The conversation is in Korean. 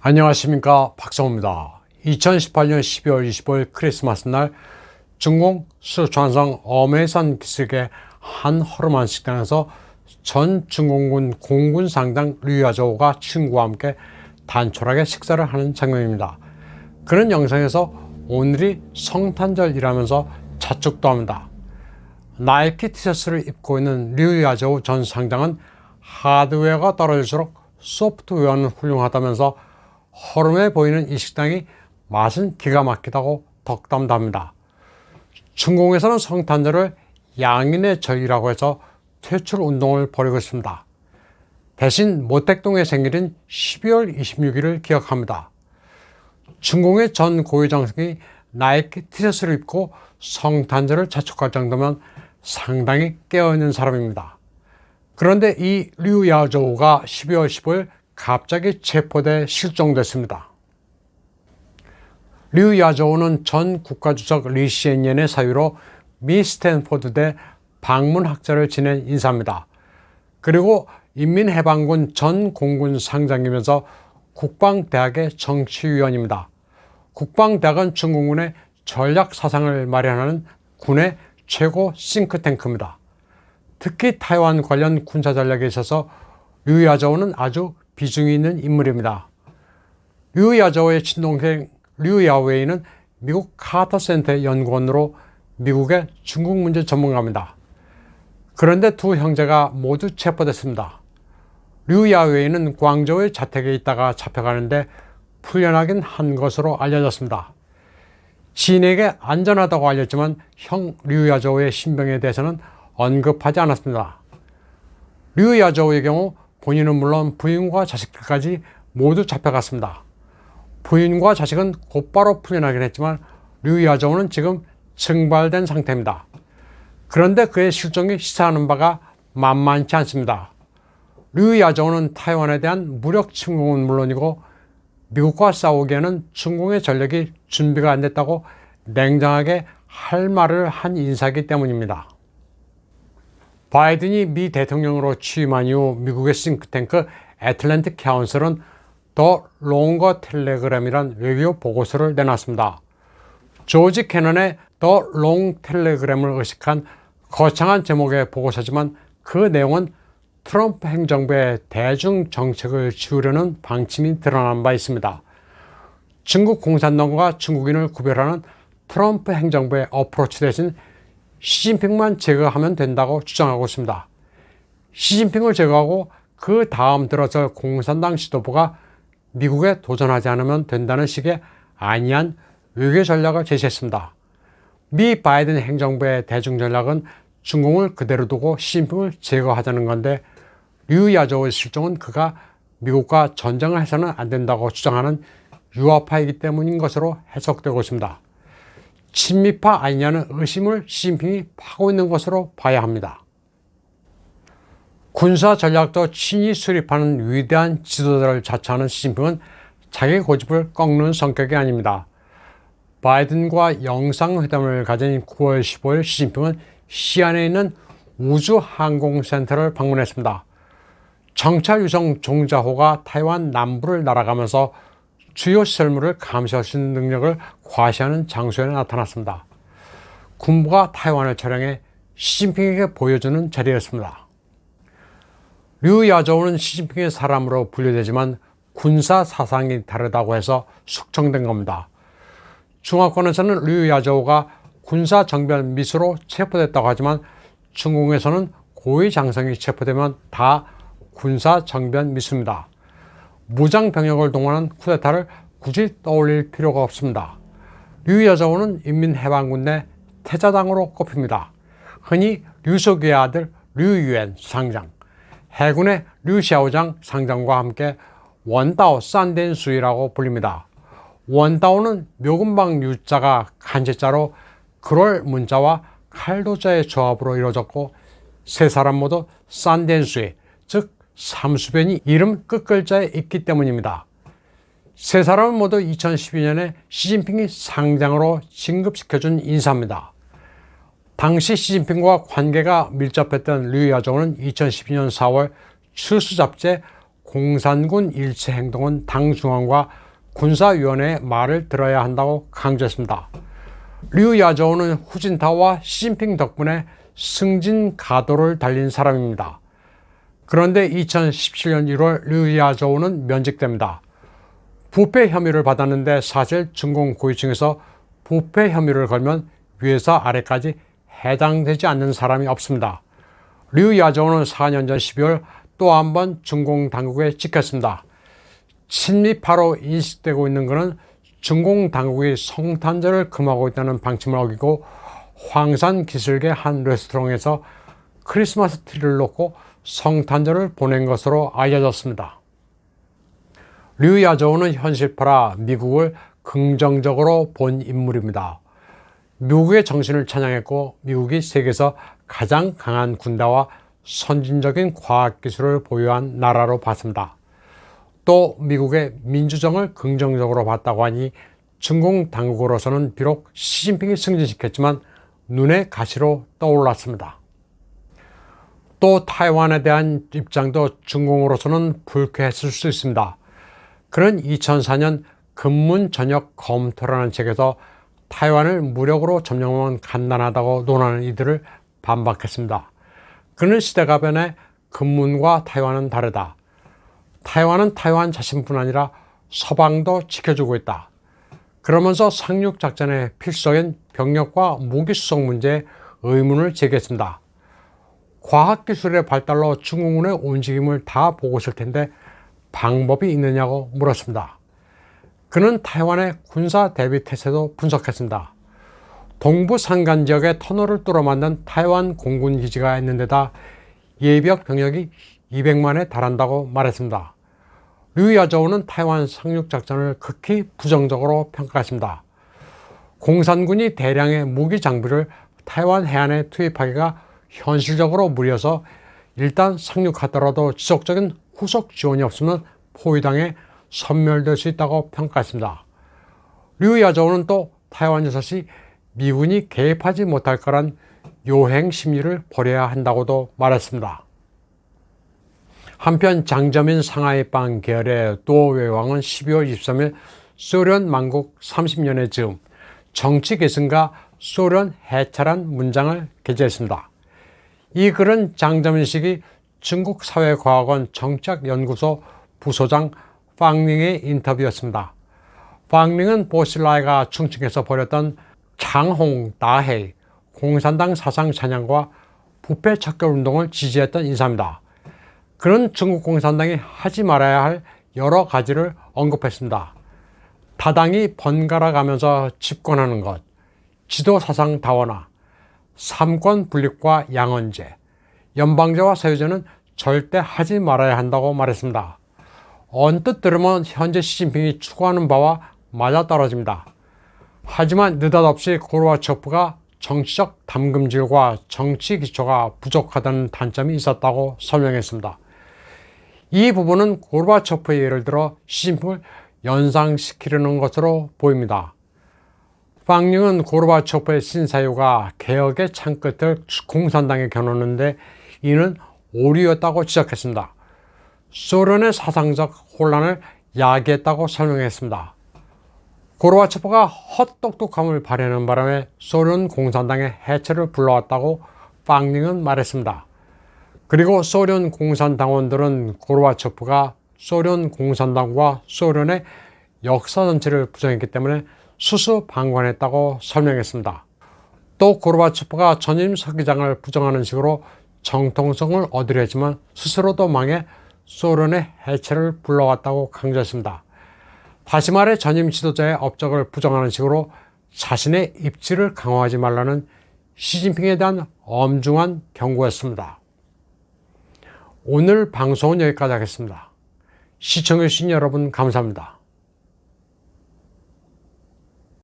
안녕하십니까, 박성호입니다. 2018년 12월 25일 크리스마스 날 중국 쓰촨성 어메이산 기슭의 한 허름한 식당에서 전 중공군 공군 상장 류야저우가 친구와 함께 단촐하게 식사를 하는 장면입니다. 그런 영상에서 오늘이 성탄절이라면서 자축도 합니다. 나이키 티셔츠를 입고 있는 류야저우 전 상장은 하드웨어가 떨어질수록 소프트웨어는 훌륭하다면서 허름해 보이는 이 식당이 맛은 기가 막히다고 덕담합니다. 중공에서는 성탄절을 양인의 절이라고 해서 퇴출 운동을 벌이고 있습니다. 대신 모택동의 생일인 12월 26일을 기억합니다. 중공의 전 고위장성이 나이키 티셔츠를 입고 성탄절을 자축할 정도면 상당히 깨어있는 사람입니다. 그런데 이 류야저우가 12월 15일 갑자기 체포돼 실종됐습니다. 류야저우는 전 국가주석 리시엔옌의 사유로 미 스탠포드대 방문학자를 지낸 인사입니다. 그리고 인민해방군 전 공군 상장이면서 국방대학의 정치위원입니다. 국방대학은 중공군의 전략사상을 마련하는 군의 최고 싱크탱크입니다. 특히 타이완 관련 군사전략에 있어서 류야저우는 아주 비중이 있는 인물입니다. 류야저우의 친동생 류야웨이는 미국 카터 센터 연구원으로 미국의 중국 문제 전문가입니다. 그런데 두 형제가 모두 체포됐습니다. 류야웨이는 광저우의 자택에 있다가 잡혀가는데 풀려나긴 한 것으로 알려졌습니다. 지인에게 안전하다고 알렸지만 형 류야저우의 신병에 대해서는 언급하지 않았습니다. 류야저우의 경우 본인은 물론 부인과 자식들까지 모두 잡혀갔습니다. 부인과 자식은 곧바로 풀려나긴 했지만 류야저우는 지금 증발된 상태입니다. 그런데 그의 실종이 시사하는 바가 만만치 않습니다. 류야저우는 타이완에 대한 무력 침공은 물론이고 미국과 싸우기에는 중공의 전력이 준비가 안 됐다고 냉정하게 할 말을 한 인사이기 때문입니다. 바이든이 미 대통령으로 취임한 이후 미국의 싱크탱크 애틀랜틱 카운슬은 더 롱거 텔레그램이란 외교 보고서를 내놨습니다. 조지 캐넌의 더 롱 텔레그램을 의식한 거창한 제목의 보고서지만 그 내용은 트럼프 행정부의 대중 정책을 지우려는 방침이 드러난 바 있습니다. 중국 공산당과 중국인을 구별하는 트럼프 행정부의 어프로치 대신 시진핑만 제거하면 된다고 주장하고 있습니다. 시진핑을 제거하고 그 다음 들어설 공산당 지도부가 미국에 도전하지 않으면 된다는 식의 안이한 외교 전략을 제시했습니다. 미 바이든 행정부의 대중 전략은 중공을 그대로 두고 시진핑을 제거하자는 건데 류야저우의 실종은 그가 미국과 전쟁을 해서는 안 된다고 주장하는 유화파이기 때문인 것으로 해석되고 있습니다. 친미파 아니냐는 의심을 시진핑이 파고 있는 것으로 봐야 합니다. 군사 전략도 친히 수립하는 위대한 지도자를 자처하는 시진핑은 자기 고집을 꺾는 성격이 아닙니다. 바이든과 영상회담을 가진 9월 15일 시진핑은 시안에 있는 우주항공센터를 방문했습니다. 정찰 위성 종자호가 타이완 남부를 날아가면서 주요 시설물을 감시할 수 있는 능력을 과시하는 장소에 나타났습니다. 군부가 타이완을 촬영해 시진핑에게 보여주는 자리였습니다. 류야저우는 시진핑의 사람으로 분류되지만 군사 사상이 다르다고 해서 숙청된 겁니다. 중화권에서는 류야저우가 군사 정변 미수로 체포됐다고 하지만 중공에서는 고위 장성이 체포되면 다 군사 정변 미수입니다. 무장 병력을 동원한 쿠데타를 굳이 떠올릴 필요가 없습니다. 류야저우는 인민해방군 내 태자당으로 꼽힙니다. 흔히 류소기의 아들 류유엔 상장, 해군의 류샤오장 상장과 함께 원다오 산덴수이라고 불립니다. 원다오는 묘금방 유자가 간제자로 그럴 문자와 칼도자의 조합으로 이루어졌고 세 사람 모두 산덴수이, 즉 삼수변이 이름 끝글자에 있기 때문입니다. 세 사람은 모두 2012년에 시진핑이 상장으로 진급시켜준 인사입니다. 당시 시진핑과 관계가 밀접했던 류야저우는 2012년 4월 추수 잡지에 공산군 일체 행동은 당 중앙과 군사위원회의 말을 들어야 한다고 강조했습니다. 류 야저우는 후진타오와 시진핑 덕분에 승진가도를 달린 사람입니다. 그런데 2017년 1월 류 야저우는 면직됩니다. 부패 혐의를 받았는데 사실 중공 고위층에서 부패 혐의를 걸면 위에서 아래까지 해당되지 않는 사람이 없습니다. 류 야저우는 4년 전 12월 또 한 번 중공 당국에 찍혔습니다. 친미파로 인식되고 있는 것은 중공 당국이 성탄절을 금하고 있다는 방침을 어기고 황산 기슭의 한 레스토랑에서 크리스마스 트리를 놓고 성탄절을 보낸 것으로 알려졌습니다. 류 야저우는 현실파라 미국을 긍정적으로 본 인물입니다. 미국의 정신을 찬양했고 미국이 세계에서 가장 강한 군대와 선진적인 과학기술을 보유한 나라로 봤습니다. 또 미국의 민주정을 긍정적으로 봤다고 하니 중공 당국으로서는 비록 시진핑이 승진시켰지만 눈의 가시로 떠올랐습니다. 또 타이완에 대한 입장도 중공으로서는 불쾌했을 수 있습니다. 그는 2004년 근문 전역 검토라는 책에서 타이완을 무력으로 점령하면 간단하다고 논하는 이들을 반박했습니다. 그는 시대가 변해 근문과 타이완은 다르다. 타이완은 타이완 자신뿐 아니라 서방도 지켜주고 있다. 그러면서 상륙작전의 필수적인 병력과 무기 수송 문제에 의문을 제기했습니다. 과학기술의 발달로 중공군의 움직임을 다 보고 있을 텐데 방법이 있느냐고 물었습니다. 그는 타이완의 군사 대비 태세도 분석했습니다. 동부 산간 지역에 터널을 뚫어 만든 타이완 공군 기지가 있는 데다 예비역 병력이 200만에 달한다고 말했습니다. 류 야저우는 타이완 상륙작전을 극히 부정적으로 평가했습니다. 공산군이 대량의 무기 장비를 타이완 해안에 투입하기가 현실적으로 무리여서 일단 상륙하더라도 지속적인 후속 지원이 없으면 포위당해 섬멸될 수 있다고 평가했습니다. 류 야저우는 또 타이완 유사시 미군이 개입하지 못할 거란 요행 심리를 버려야 한다고도 말했습니다. 한편 장저민 상하이방 계열의 도웨왕은 12월 23일 소련 만국 30년의 즈음 정치 계승과 소련 해체란 문장을 게재했습니다. 이 글은 장저민식이 중국사회과학원 정책연구소 부소장 방링의 인터뷰였습니다. 방링은 보실라이가 충칭에서 벌였던 장홍, 다헤이, 공산당 사상 찬양과 부패 척결 운동을 지지했던 인사입니다. 그는 중국 공산당이 하지 말아야 할 여러 가지를 언급했습니다. 다당이 번갈아 가면서 집권하는 것, 지도 사상 다원화, 삼권 분립과 양언제, 연방제와 사유제는 절대 하지 말아야 한다고 말했습니다. 언뜻 들으면 현재 시진핑이 추구하는 바와 맞아떨어집니다. 하지만 느닷없이 고르바초프가 정치적 담금질과 정치 기초가 부족하다는 단점이 있었다고 설명했습니다. 이 부분은 고르바초프의 예를 들어 시진핑을 연상시키려는 것으로 보입니다. 방링은 고르바초프의 신사유가 개혁의 창끝을 공산당에 겨누는데 이는 오류였다고 지적했습니다. 소련의 사상적 혼란을 야기했다고 설명했습니다. 고르바초프가 헛똑똑함을 발휘하는 바람에 소련 공산당의 해체를 불러왔다고 방링은 말했습니다. 그리고 소련 공산당원들은 고르바초프가 소련 공산당과 소련의 역사 전체를 부정했기 때문에 수수방관했다고 설명했습니다. 또 고르바초프가 전임 서기장을 부정하는 식으로 정통성을 얻으려 했지만 스스로도 망해 소련의 해체를 불러왔다고 강조했습니다. 다시 말해 전임 지도자의 업적을 부정하는 식으로 자신의 입지를 강화하지 말라는 시진핑에 대한 엄중한 경고였습니다. 오늘 방송은 여기까지 하겠습니다. 시청해주신 여러분 감사합니다.